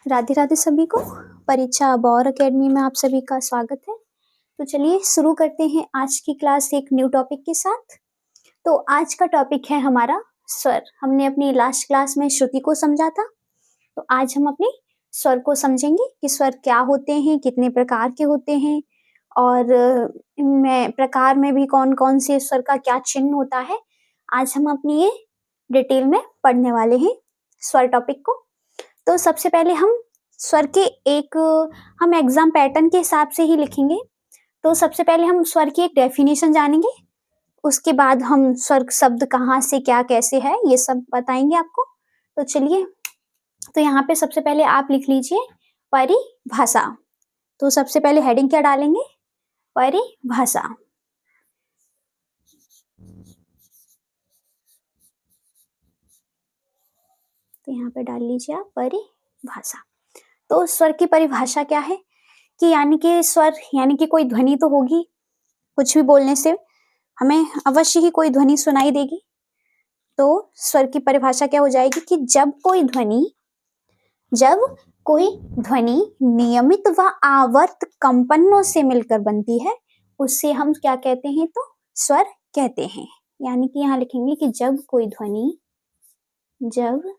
राधे राधे सभी को। परीक्षा बौर एकेडमी में आप सभी का स्वागत है। तो चलिए शुरू करते हैं आज की क्लास एक न्यू टॉपिक के साथ। तो आज का टॉपिक है हमारा स्वर। हमने अपनी लास्ट क्लास में श्रुति को समझा था, तो आज हम अपने स्वर को समझेंगे कि स्वर क्या होते हैं, कितने प्रकार के होते हैं और इनमें प्रकार में भी कौन कौन से स्वर का क्या चिन्ह होता है। आज हम अपनी ये डिटेल में पढ़ने वाले हैं स्वर टॉपिक को। तो सबसे पहले हम स्वर के हम एग्जाम पैटर्न के हिसाब से ही लिखेंगे। तो सबसे पहले हम स्वर की एक डेफिनेशन जानेंगे, उसके बाद हम स्वर शब्द कहाँ से क्या कैसे है ये सब बताएंगे आपको। तो चलिए, तो यहाँ पे सबसे पहले आप लिख लीजिए परिभाषा। तो सबसे पहले हेडिंग क्या डालेंगे? परिभाषा। तो यहाँ पे डाल लीजिए आप परिभाषा। तो स्वर की परिभाषा क्या है कि यानी कि स्वर यानी कि कोई ध्वनि तो होगी, कुछ भी बोलने से हमें अवश्य ही कोई ध्वनि सुनाई देगी। तो स्वर की परिभाषा क्या हो जाएगी कि जब कोई ध्वनि नियमित व आवर्त कंपनों से मिलकर बनती है, उससे हम क्या कहते हैं? तो स्वर कहते हैं। यानी कि यहाँ लिखेंगे कि जब कोई ध्वनि नियमित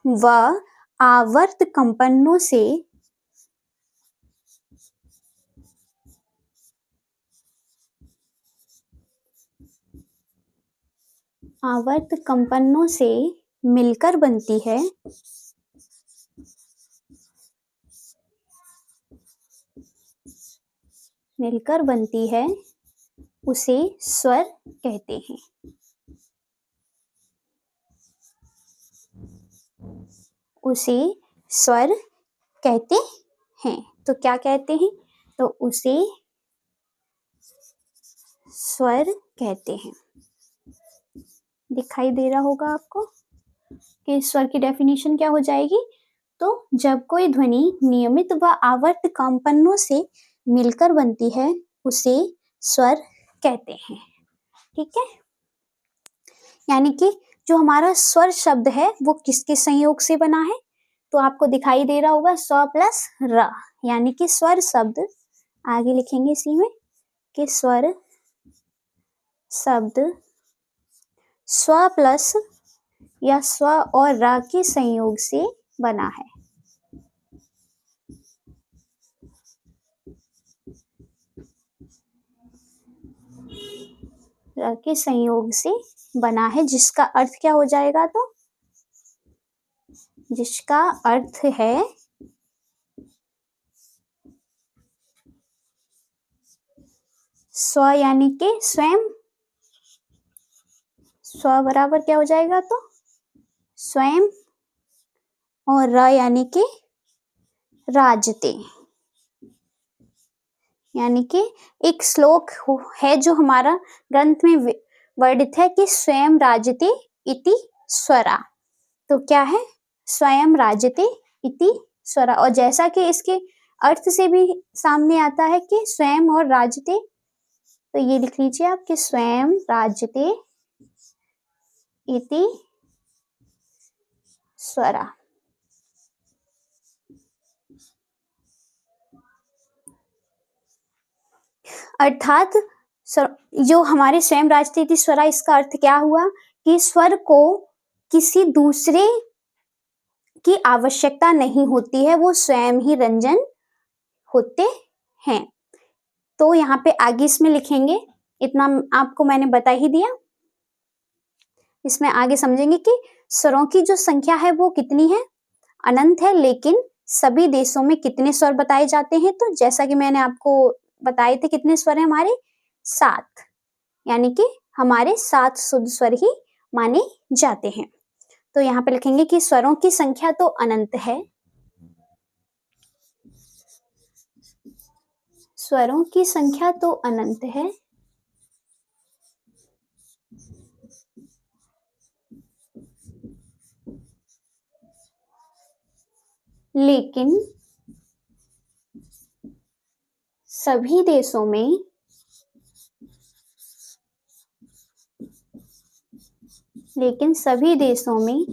व आवर्त कंपनों से मिलकर बनती है उसे स्वर कहते हैं। तो क्या कहते हैं? तो उसे स्वर कहते हैं। दिखाई दे रहा होगा आपको कि स्वर की डेफिनेशन क्या हो जाएगी। तो जब कोई ध्वनि नियमित व आवर्त कंपनों से मिलकर बनती है उसे स्वर कहते हैं। ठीक है, यानी कि जो हमारा स्वर शब्द है वो किसके संयोग से बना है? तो आपको दिखाई दे रहा होगा स्व प्लस र, यानी कि स्वर शब्द आगे लिखेंगे इसी में कि स्वर शब्द स्व प्लस या स्व और र के संयोग से बना है। र के संयोग से बना है, जिसका अर्थ क्या हो जाएगा? तो जिसका अर्थ है स्व, यानी कि स्वयं। स्व बराबर क्या हो जाएगा? तो स्वयं, और र यानी कि राजते। यानी कि एक श्लोक है जो हमारा ग्रंथ में वर्णित है कि स्वयं राजते इति स्वरा। तो क्या है? स्वयं राजते इति स्वरा। और जैसा कि इसके अर्थ से भी सामने आता है कि स्वयं और राजते, तो ये लिख लीजिए आप कि स्वयं राजते इति स्वरा। अर्थात जो हमारे स्वयं राजते इति स्वरा, इसका अर्थ क्या हुआ कि स्वर को किसी दूसरे की आवश्यकता नहीं होती है, वो स्वयं ही रंजन होते हैं। तो यहाँ पे आगे इसमें लिखेंगे, इतना आपको मैंने बता ही दिया। इसमें आगे समझेंगे कि स्वरों की जो संख्या है वो कितनी है? अनंत है। लेकिन सभी देशों में कितने स्वर बताए जाते हैं? तो जैसा कि मैंने आपको बताए थे, कितने स्वर हैं हमारे? 7। यानी कि हमारे 7 शुद्ध स्वर ही माने जाते हैं। तो यहाँ पे लिखेंगे कि स्वरों की संख्या तो अनंत है, स्वरों की संख्या तो अनंत है, लेकिन सभी देशों में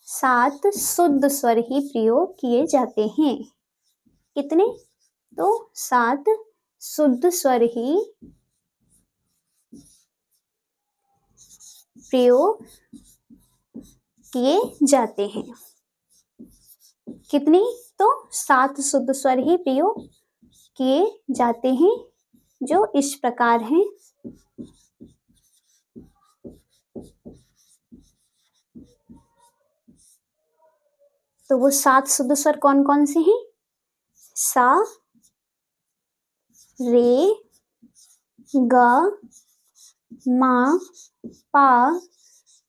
सात शुद्ध स्वर ही प्रयोग किए जाते हैं। कितने? तो 7 शुद्ध स्वर ही प्रयोग किए जाते हैं। कितनी? तो 7 शुद्ध स्वर ही प्रयोग किए जाते हैं, जो इस प्रकार हैं। तो वो 7 शुद्ध स्वर कौन कौन से हैं? सा, रे, ग, मा, पा,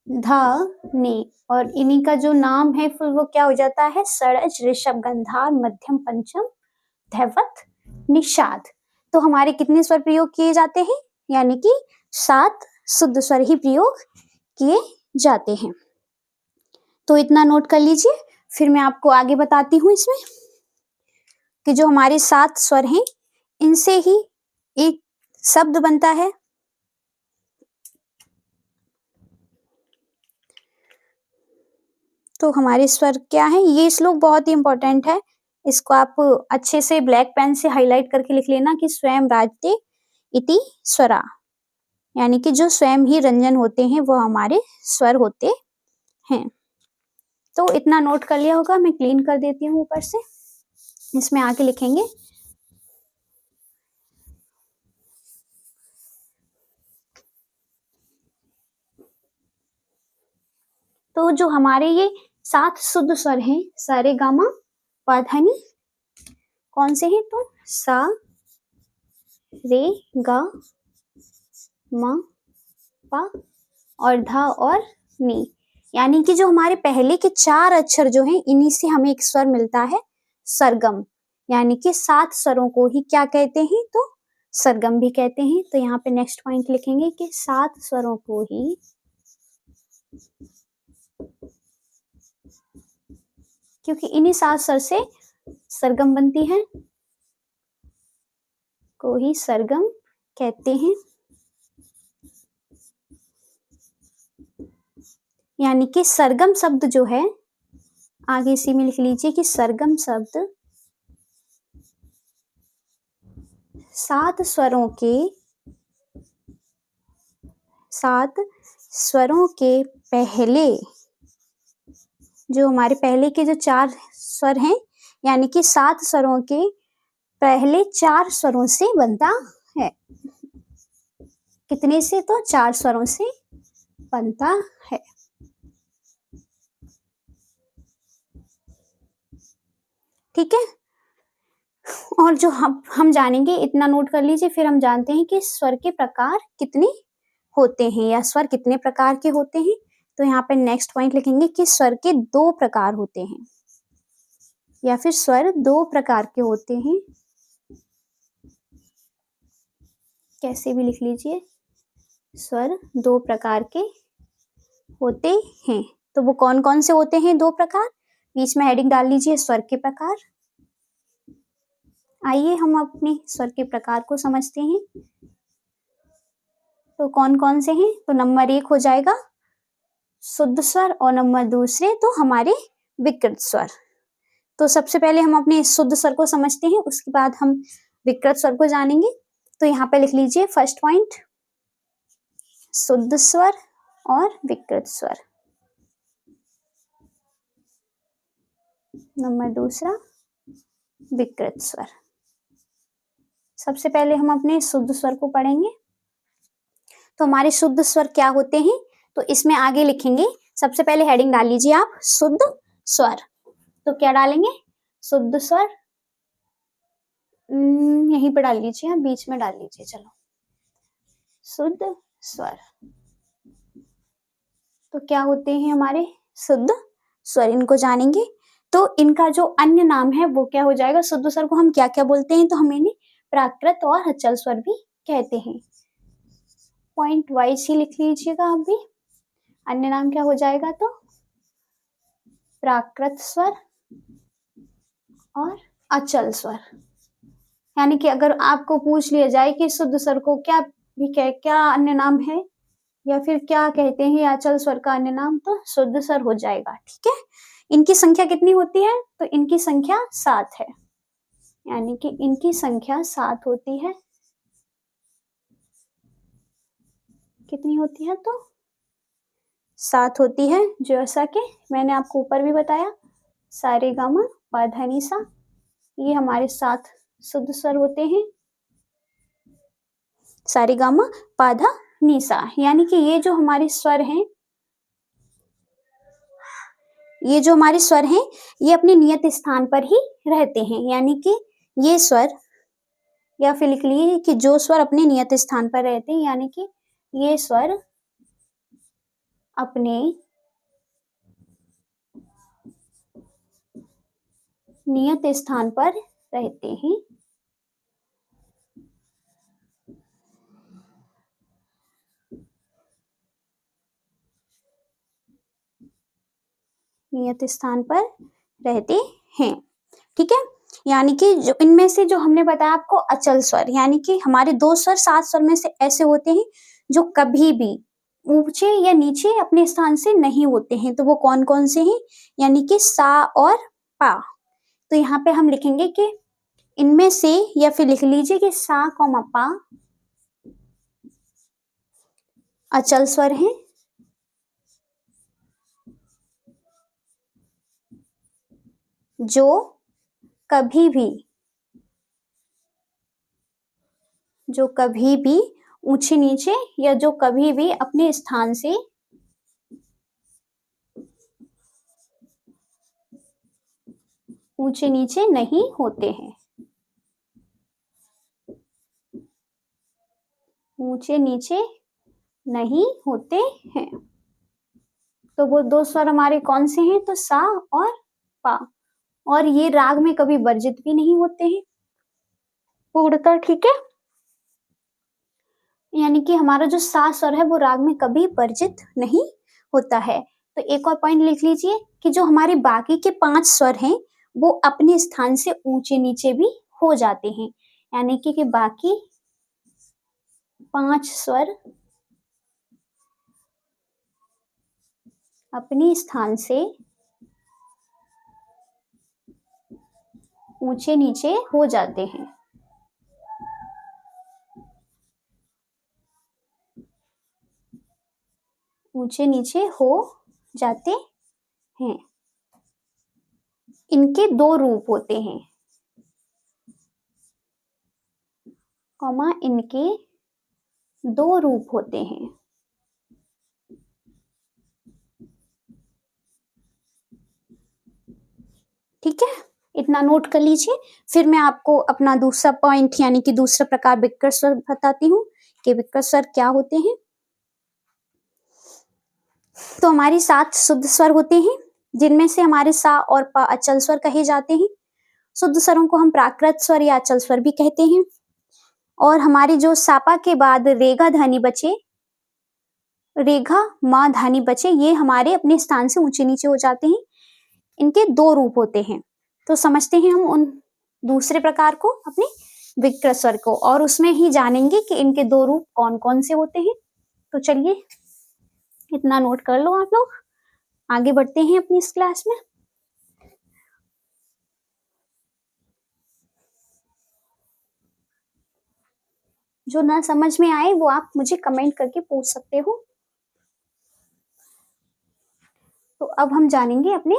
धा, नी। और इन्हीं का जो नाम है फिर वो क्या हो जाता है? षड्ज, ऋषभ, गंधार, मध्यम, पंचम, धैवत, निषाद। तो हमारे कितने स्वर प्रयोग किए जाते हैं? यानी कि 7 शुद्ध स्वर ही प्रयोग किए जाते हैं। तो इतना नोट कर लीजिए, फिर मैं आपको आगे बताती हूँ इसमें कि जो हमारे 7 स्वर हैं इनसे ही एक शब्द बनता है। तो हमारे स्वर क्या है? ये श्लोक बहुत ही इंपॉर्टेंट है, इसको आप अच्छे से ब्लैक पेन से हाईलाइट करके लिख लेना कि स्वयं राजते इति स्वरा, यानी कि जो स्वयं ही रंजन होते हैं वो हमारे स्वर होते हैं। तो इतना नोट कर लिया होगा, मैं क्लीन कर देती हूँ ऊपर से। इसमें आके लिखेंगे तो जो हमारे ये 7 शुद्ध स्वर हैं, सा रे गा मा पा धा नी, कौन से हैं? तो सा, रे, गा, मा, पा और धा और नी। यानी कि जो हमारे पहले के 4 अक्षर जो हैं इन्हीं से हमें एक स्वर मिलता है सरगम। यानी कि 7 स्वरों को ही क्या कहते हैं? तो सरगम भी कहते हैं। तो यहाँ पे नेक्स्ट पॉइंट लिखेंगे कि 7 स्वरों को ही क्योंकि इन्हीं 7 स्वर से सरगम बनती है को ही सरगम कहते हैं। यानी कि सरगम शब्द जो है, आगे इसी में लिख लीजिए कि सरगम शब्द 7 स्वरों के पहले, जो हमारे पहले के जो 4 स्वर हैं, यानी कि 7 स्वरों के पहले 4 स्वरों से बनता है। कितने से? तो 4 स्वरों से बनता है। ठीक है। और जो हम जानेंगे, इतना नोट कर लीजिए, फिर हम जानते हैं कि स्वर के प्रकार कितने होते हैं या स्वर कितने प्रकार के होते हैं। तो यहाँ पे नेक्स्ट पॉइंट लिखेंगे कि स्वर के 2 प्रकार होते हैं, या फिर स्वर 2 प्रकार के होते हैं। कैसे भी लिख लीजिए, स्वर 2 प्रकार के होते हैं। तो वो कौन कौन से होते हैं 2 प्रकार? बीच में हेडिंग डाल लीजिए स्वर के प्रकार। आइए हम अपने स्वर के प्रकार को समझते हैं। तो कौन कौन से हैं? तो नंबर 1 हो जाएगा शुद्ध स्वर और नंबर दूसरे तो हमारे विकृत स्वर। तो सबसे पहले हम अपने शुद्ध स्वर को समझते हैं, उसके बाद हम विकृत स्वर को जानेंगे। तो यहाँ पे लिख लीजिए फर्स्ट पॉइंट शुद्ध स्वर और विकृत स्वर, नंबर दूसरा विकृत स्वर। सबसे पहले हम अपने शुद्ध स्वर को पढ़ेंगे। तो हमारे शुद्ध स्वर क्या होते हैं? तो इसमें आगे लिखेंगे, सबसे पहले हेडिंग डाल लीजिए आप शुद्ध स्वर। तो क्या डालेंगे? शुद्ध स्वर, यहीं पर डाल लीजिए, आप बीच में डाल लीजिए। चलो, शुद्ध स्वर। तो क्या होते हैं हमारे शुद्ध स्वर, इनको जानेंगे। तो इनका जो अन्य नाम है वो क्या हो जाएगा? शुद्ध स्वर को हम क्या क्या बोलते हैं? तो हम इन्हें प्राकृत और अचल स्वर भी कहते हैं। पॉइंट वाइज ही लिख लीजिएगा आप भी। अन्य नाम क्या हो जाएगा? तो प्राकृत स्वर और अचल स्वर। यानी कि अगर आपको पूछ लिया जाए कि शुद्ध स्वर को क्या अन्य नाम है या फिर क्या कहते हैं अचल स्वर का अन्य नाम, तो शुद्ध स्वर हो जाएगा। ठीक है, इनकी संख्या कितनी होती है, तो इनकी संख्या 7 है। यानी कि इनकी संख्या 7 होती है। कितनी होती है, तो 7 होती है, जैसा कि मैंने आपको ऊपर भी बताया। सा रे गा मा पा धा नी सा, ये हमारे 7 शुद्ध स्वर होते हैं। सा रे गा मा पा धा नी सा, यानी कि ये जो हमारे स्वर हैं, ये अपने नियत स्थान पर ही रहते हैं। यानी कि ये स्वर, या फिर लिख लिए कि जो स्वर अपने नियत स्थान पर रहते हैं, यानी कि ये स्वर अपने नियत स्थान पर रहते हैं। नियत स्थान पर रहते हैं। ठीक है, यानी कि जो इनमें से जो हमने बताया आपको अचल स्वर, यानी कि हमारे 2 स्वर 7 स्वर में से ऐसे होते हैं जो कभी भी ऊंचे या नीचे अपने स्थान से नहीं होते हैं। तो वो कौन कौन से हैं, यानी कि सा और पा। तो यहाँ पे हम लिखेंगे कि इनमें से, या फिर लिख लीजिए कि सा कौमा पा अचल स्वर हैं, जो कभी भी ऊंचे नीचे या जो कभी भी अपने स्थान से ऊंचे नीचे नहीं होते हैं। ऊंचे नीचे नहीं होते हैं। तो वो 2 स्वर हमारे कौन से हैं, तो सा और पा। और ये राग में कभी वर्जित भी नहीं होते हैं पूर्णतः। ठीक है, यानी कि हमारा जो सा स्वर है वो राग में कभी वर्जित नहीं होता है। तो एक और पॉइंट लिख लीजिए कि जो हमारे बाकी के 5 स्वर हैं वो अपने स्थान से ऊंचे नीचे भी हो जाते हैं। यानी कि बाकी 5 स्वर अपने स्थान से ऊंचे नीचे हो जाते हैं। ऊंचे नीचे हो जाते हैं। इनके 2 रूप होते हैं, कॉमा इनके 2 रूप होते हैं। ठीक है, इतना नोट कर लीजिए। फिर मैं आपको अपना दूसरा पॉइंट, यानी कि दूसरा प्रकार विकृत स्वर बताती हूँ कि विकृत स्वर क्या होते हैं। तो हमारी 7 शुद्ध स्वर होते हैं, जिनमें से हमारे सा और पा अचल स्वर कहे जाते हैं। शुद्ध स्वरों को हम प्राकृत स्वर या अचल स्वर भी कहते हैं। और हमारे जो सापा के बाद रेगा धानी बचे, रेगा माँ धानी बचे, ये हमारे अपने स्थान से ऊंचे नीचे हो जाते हैं। इनके 2 रूप होते हैं। तो समझते हैं हम उन दूसरे प्रकार को, अपने विकृत स्वर को, और उसमें ही जानेंगे कि इनके 2 रूप कौन कौन से होते हैं। तो चलिए इतना नोट कर लो आप लोग, आगे बढ़ते हैं अपनी इस क्लास में। जो ना समझ में आए वो आप मुझे कमेंट करके पूछ सकते हो। तो अब हम जानेंगे अपने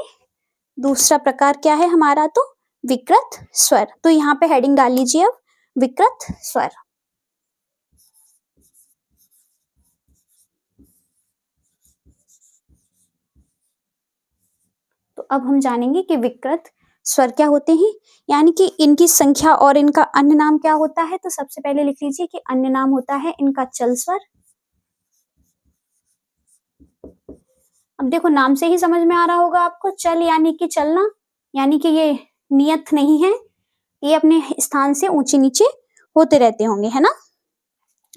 दूसरा प्रकार क्या है हमारा, तो विकृत स्वर। तो यहाँ पे हेडिंग डाल लीजिए अब, विकृत स्वर। तो अब हम जानेंगे कि विकृत स्वर क्या होते हैं, यानी कि इनकी संख्या और इनका अन्य नाम क्या होता है। तो सबसे पहले लिख लीजिए कि अन्य नाम होता है इनका चल स्वर। अब देखो नाम से ही समझ में आ रहा होगा आपको, चल यानी कि चलना, यानी कि ये नियत नहीं है, ये अपने स्थान से ऊंचे नीचे होते रहते होंगे, है ना।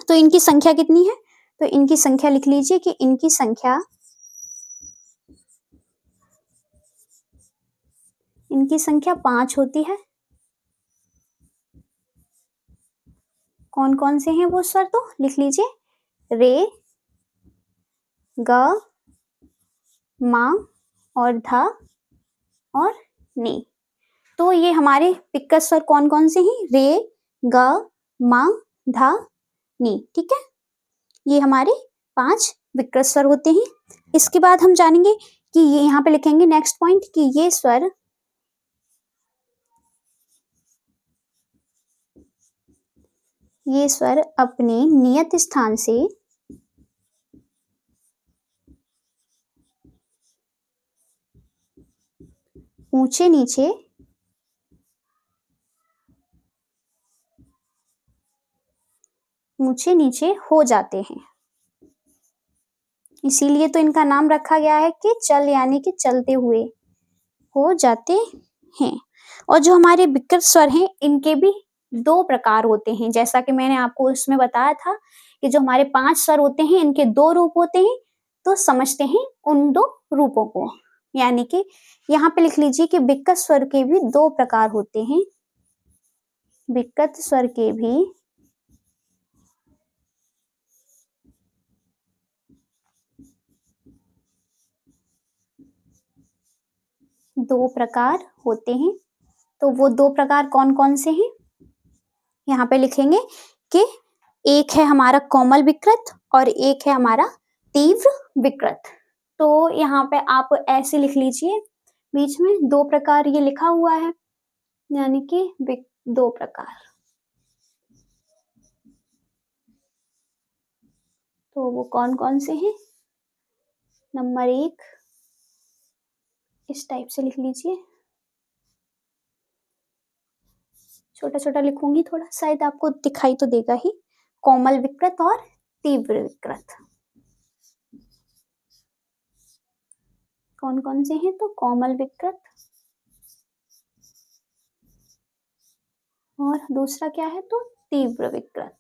तो इनकी संख्या कितनी है, तो इनकी संख्या लिख लीजिए कि इनकी संख्या इनकी संख्या 5 होती है। कौन कौन से हैं वो स्वर, तो लिख लीजिए रे, ग, मा और धा और नी। तो ये हमारे विकृत स्वर कौन कौन से हैं, रे, ग, मा, धा, नी। ठीक है, ये हमारे 5 विकृत स्वर होते हैं। इसके बाद हम जानेंगे कि ये यहाँ पे लिखेंगे नेक्स्ट पॉइंट कि ये स्वर अपने नियत स्थान से ऊंचे नीचे हो जाते हैं, इसीलिए तो इनका नाम रखा गया है कि चल यानी कि चलते हुए हो जाते हैं। और जो हमारे विकृत स्वर हैं इनके भी 2 प्रकार होते हैं, जैसा कि मैंने आपको उसमें बताया था कि जो हमारे 5 स्वर होते हैं इनके 2 रूप होते हैं। तो समझते हैं उन 2 रूपों को, यानी कि यहाँ पे लिख लीजिए कि विकृत स्वर के भी 2 प्रकार होते हैं। विकृत स्वर के भी 2 प्रकार होते हैं। तो वो 2 प्रकार कौन कौन से हैं, यहाँ पे लिखेंगे कि एक है हमारा कोमल विकृत और एक है हमारा तीव्र विकृत। तो यहाँ पे आप ऐसे लिख लीजिए, बीच में 2 प्रकार ये लिखा हुआ है, यानी कि 2 प्रकार। तो वो कौन कौन से हैं, नंबर 1 इस टाइप से लिख लीजिए, छोटा छोटा लिखूंगी थोड़ा, शायद आपको दिखाई तो देगा ही। कोमल विकृत और तीव्र विकृत कौन कौन से हैं, तो कोमल विकृत और दूसरा क्या है, तो तीव्र विकृत।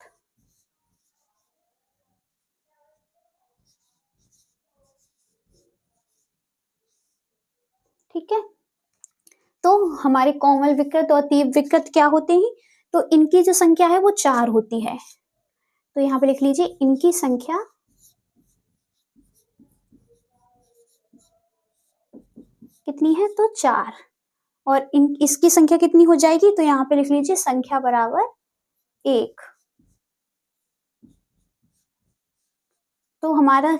ठीक है, तो हमारे कोमल विकृत और तीव्र विकृत क्या होते हैं, तो इनकी जो संख्या है वो 4 होती है। तो यहाँ पे लिख लीजिए इनकी संख्या कितनी है, तो 4। और इसकी संख्या कितनी हो जाएगी, तो यहाँ पे लिख लीजिए संख्या बराबर 1। तो हमारा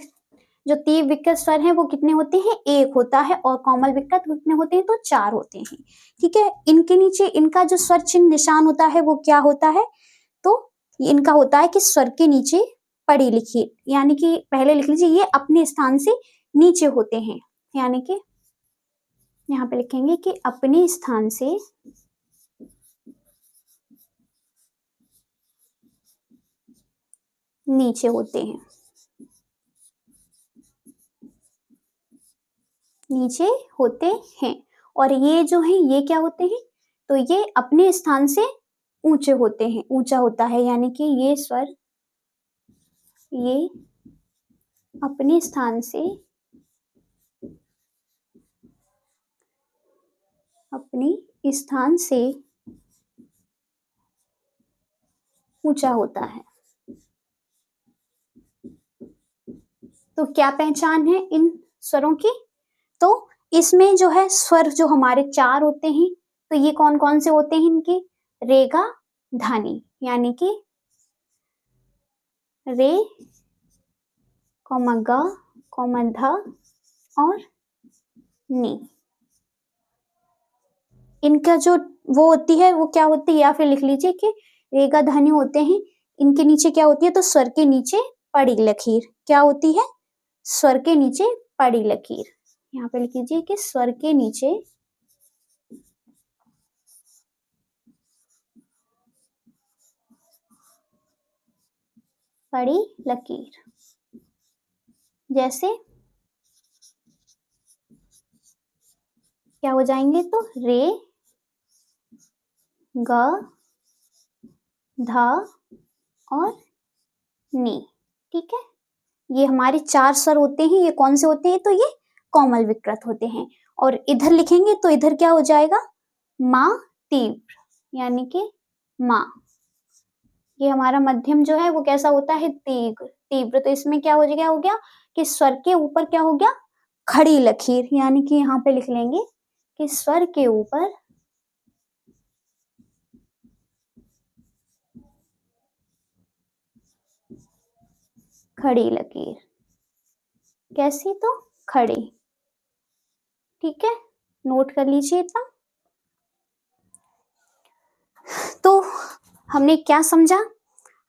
जो तीव्र विकृत स्वर है वो कितने होते हैं, 1 होता है, और कोमल विकृत कितने होते हैं, तो 4 होते हैं। ठीक है, इनके नीचे इनका जो स्वर चिन्ह निशान होता है वो क्या होता है, तो इनका होता है कि स्वर के नीचे पढ़ी लिखी, यानी कि पहले लिख लीजिए ये अपने स्थान से नीचे होते हैं, यानी कि यहाँ पे लिखेंगे कि अपने स्थान से नीचे होते हैं, नीचे होते हैं। और ये जो है ये क्या होते हैं, तो ये अपने स्थान से ऊंचे होते हैं, ऊंचा होता है, यानी कि ये स्वर ये अपने स्थान से ऊंचा होता है। तो क्या पहचान है इन स्वरों की, तो इसमें जो है स्वर जो हमारे 4 होते हैं, तो ये कौन कौन से होते हैं इनके, रेगा धानी, यानी कि रे, ग, ध और नी। इनका जो वो होती है वो क्या होती है, या फिर लिख लीजिए कि रेगा धानी होते हैं, इनके नीचे क्या होती है, तो स्वर के नीचे पड़ी लकीर क्या होती है, स्वर के नीचे पड़ी लकीर। यहाँ पे लिख लीजिए कि स्वर के नीचे पड़ी लकीर, जैसे क्या हो जाएंगे, तो रे, ग, ध और नी। ठीक है, ये हमारे 4 स्वर होते हैं, ये कौन से होते हैं, तो ये कोमल विकृत होते हैं। और इधर लिखेंगे तो इधर क्या हो जाएगा, माँ तीव्र, यानी कि माँ। ये हमारा मध्यम जो है वो कैसा होता है, तीव्र तीव्र। तो इसमें क्या हो गया कि स्वर के ऊपर क्या हो गया, खड़ी लकीर, यानी कि यहाँ पे लिख लेंगे कि स्वर के ऊपर खड़ी लकीर। कैसी, तो खड़ी। ठीक है, नोट कर लीजिए इतना। तो हमने क्या समझा,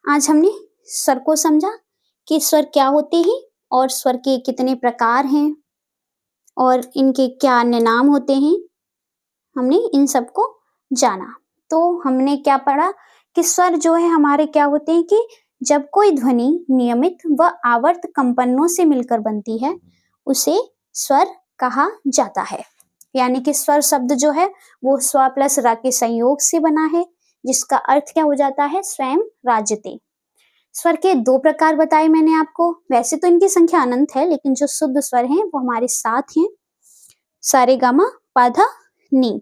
आज हमने स्वर को समझा कि स्वर क्या होते हैं और स्वर के कितने प्रकार हैं और इनके क्या अन्य नाम होते हैं, हमने इन सब को जाना। तो हमने क्या पढ़ा कि स्वर जो है हमारे क्या होते हैं कि जब कोई ध्वनि नियमित व आवर्त कंपनों से मिलकर बनती है उसे स्वर कहा जाता है। यानी कि स्वर शब्द जो है वो स्व प्लस रा के संयोग से बना है, जिसका अर्थ क्या हो जाता है, स्वयं राजते। स्वर के 2 प्रकार बताए मैंने आपको। वैसे तो इनकी संख्या अनंत है, लेकिन जो शुद्ध स्वर हैं वो हमारे 7 हैं, सारे गामा पाधा नी।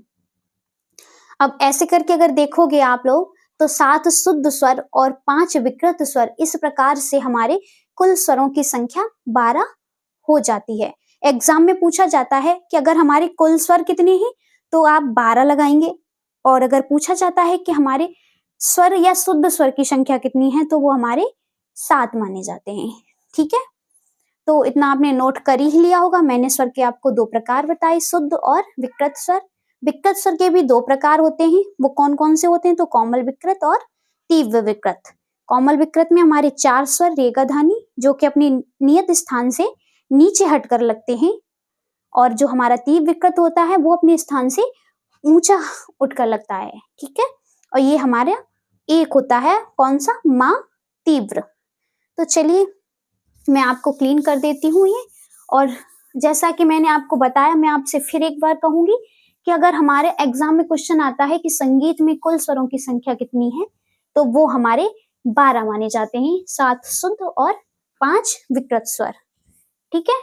अब ऐसे करके अगर देखोगे आप लोग तो 7 शुद्ध स्वर और 5 विकृत स्वर, इस प्रकार से हमारे कुल स्वरों की संख्या 12 हो जाती है। एग्जाम में पूछा जाता है कि अगर हमारे कुल स्वर कितने हैं तो आप 12 लगाएंगे, और अगर पूछा जाता है कि हमारे स्वर या शुद्ध स्वर की संख्या कितनी है तो वो हमारे 7 माने जाते हैं। ठीक है, तो इतना आपने नोट कर ही लिया होगा। मैंने स्वर के आपको 2 प्रकार बताए, शुद्ध और विकृत स्वर। विकृत स्वर के भी 2 प्रकार होते हैं, वो कौन कौन से होते हैं, तो कोमल विकृत और तीव्र विकृत। कोमल विकृत में हमारे 4 स्वर रेगा धानी जो कि अपने नियत स्थान से नीचे हटकर लगते हैं, और जो हमारा तीव्र विकृत होता है वो अपने स्थान से ऊंचा उठकर लगता है। ठीक है, और ये हमारा एक होता है कौन सा, माँ तीव्र। तो चलिए मैं आपको क्लीन कर देती हूँ ये। और जैसा कि मैंने आपको बताया, मैं आपसे फिर एक बार कहूंगी कि अगर हमारे एग्जाम में क्वेश्चन आता है कि संगीत में कुल स्वरों की संख्या कितनी है तो वो हमारे 12 माने जाते हैं, 7 शुद्ध और 5 विकृत स्वर। ठीक है,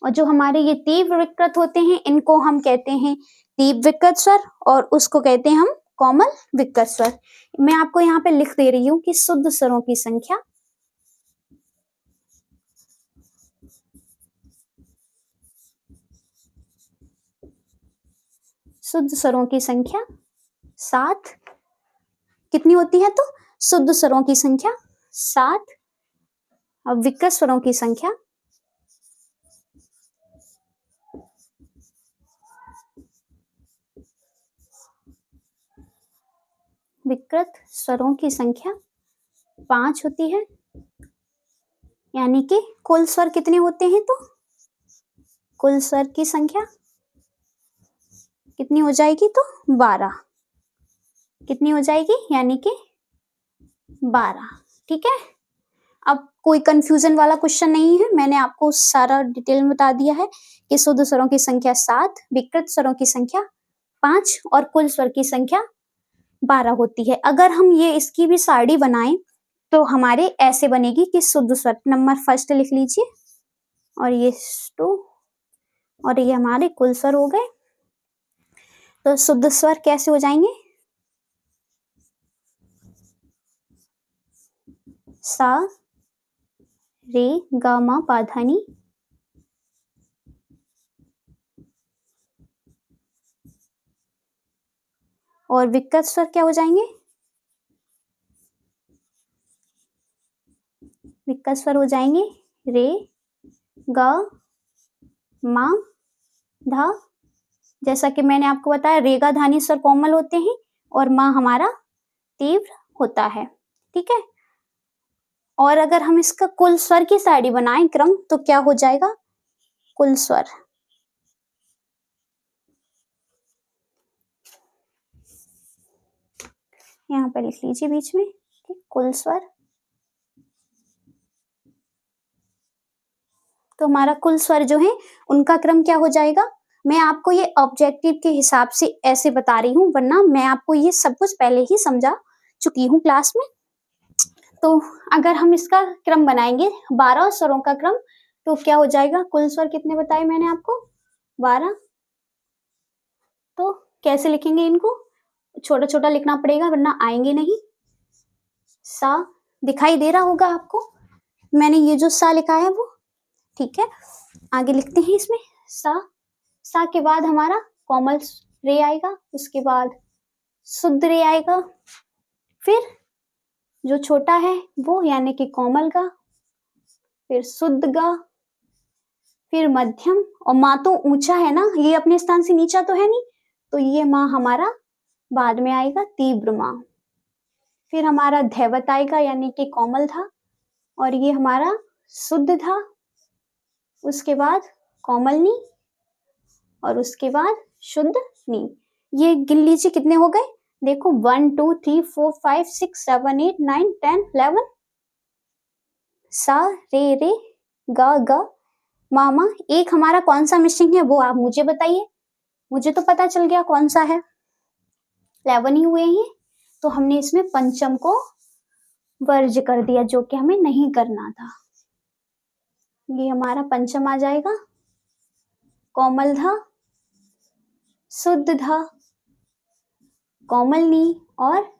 और जो हमारे ये तीव्र विकृत होते हैं इनको हम कहते हैं तीव्र विकृत स्वर, और उसको कहते हैं हम कोमल विकृत स्वर। मैं आपको यहाँ पे लिख दे रही हूँ कि शुद्ध स्वरों की संख्या शुद्ध स्वरों की संख्या 7 कितनी होती है, तो शुद्ध स्वरों की संख्या 7, अब विकृत स्वरों की संख्या विकृत स्वरों की संख्या 5 होती है। यानी कि कुल स्वर कितने होते हैं, तो कुल स्वर की संख्या कितनी हो जाएगी, तो 12 कितनी हो जाएगी, यानी कि 12। ठीक है, अब कोई कंफ्यूजन वाला क्वेश्चन नहीं है, मैंने आपको सारा डिटेल में बता दिया है कि शुद्ध स्वरों की संख्या 7, विकृत स्वरों की संख्या 5 और कुल स्वर की संख्या 12 होती है। अगर हम ये इसकी भी सारणी बनाएं तो हमारे ऐसे बनेगी कि शुद्ध स्वर नंबर फर्स्ट लिख लीजिए, और ये 2, और ये हमारे कुल स्वर हो गए। तो शुद्ध स्वर कैसे हो जाएंगे, सा रे गा मा पा धा नी, और विकृत स्वर क्या हो जाएंगे, विकृत स्वर हो जाएंगे रे गा मा धा। जैसा कि मैंने आपको बताया रेगा धानी स्वर कोमल होते हैं और माँ हमारा तीव्र होता है। ठीक है, और अगर हम इसका कुल स्वर की सारणी बनाएं क्रम तो क्या हो जाएगा, कुल स्वर यहाँ पर लिख लीजिए बीच में, कुल स्वर। तो हमारा कुल स्वर जो है उनका क्रम क्या हो जाएगा, मैं आपको ये ऑब्जेक्टिव के हिसाब से ऐसे बता रही हूँ, वरना मैं आपको ये सब कुछ पहले ही समझा चुकी हूँ क्लास में। तो अगर हम इसका क्रम बनाएंगे 12 स्वरों का क्रम तो क्या हो जाएगा, कुल स्वर कितने बताए मैंने आपको, 12। तो कैसे लिखेंगे इनको? छोटा छोटा लिखना पड़ेगा वरना आएंगे नहीं। सा दिखाई दे रहा होगा आपको, मैंने ये जो सा लिखा है वो, ठीक है। आगे लिखते हैं इसमें सा के बाद हमारा कोमल रे आएगा, उसके बाद शुद्ध रे आएगा, फिर जो छोटा है वो यानी कि कोमल गा, फिर शुद्ध गा, फिर मध्यम, और माँ तो ऊंचा है ना, ये अपने स्थान से नीचा तो है नहीं, तो ये माँ हमारा बाद में आएगा तीव्र माँ। फिर हमारा धैवत आएगा यानी कि कोमल था, और ये हमारा शुद्ध था, उसके बाद कोमल नी, और उसके बाद शुद्ध नी। ये गिन लीजिए कितने हो गए, देखो 1 2 3 4 5 6 7 8 9 10 11। सा रे गा गा मा मा। एक हमारा कौन सा मिसिंग है वो आप मुझे बताइए, मुझे तो पता चल गया कौन सा है, 11 ही हुए हैं, तो हमने इसमें पंचम को वर्ज कर दिया जो कि हमें नहीं करना था। ये हमारा पंचम आ जाएगा, कोमल धा, शुद्ध धा, कोमल नी और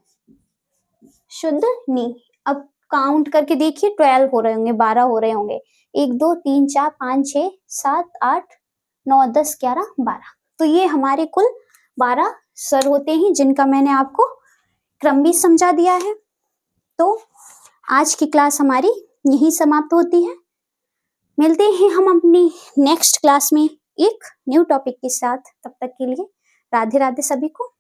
शुद्ध नी। अब काउंट करके देखिए 12 हो रहे होंगे, 12 हो रहे होंगे, 1 2 3 4 5 6 7 8 9 10 11 12। तो ये हमारे कुल 12 स्वर होते हैं जिनका मैंने आपको क्रम भी समझा दिया है। तो आज की क्लास हमारी यही समाप्त होती है। मिलते हैं हम अपनी नेक्स्ट क्लास में एक न्यू टॉपिक के साथ। तब तक के लिए राधे राधे सभी को।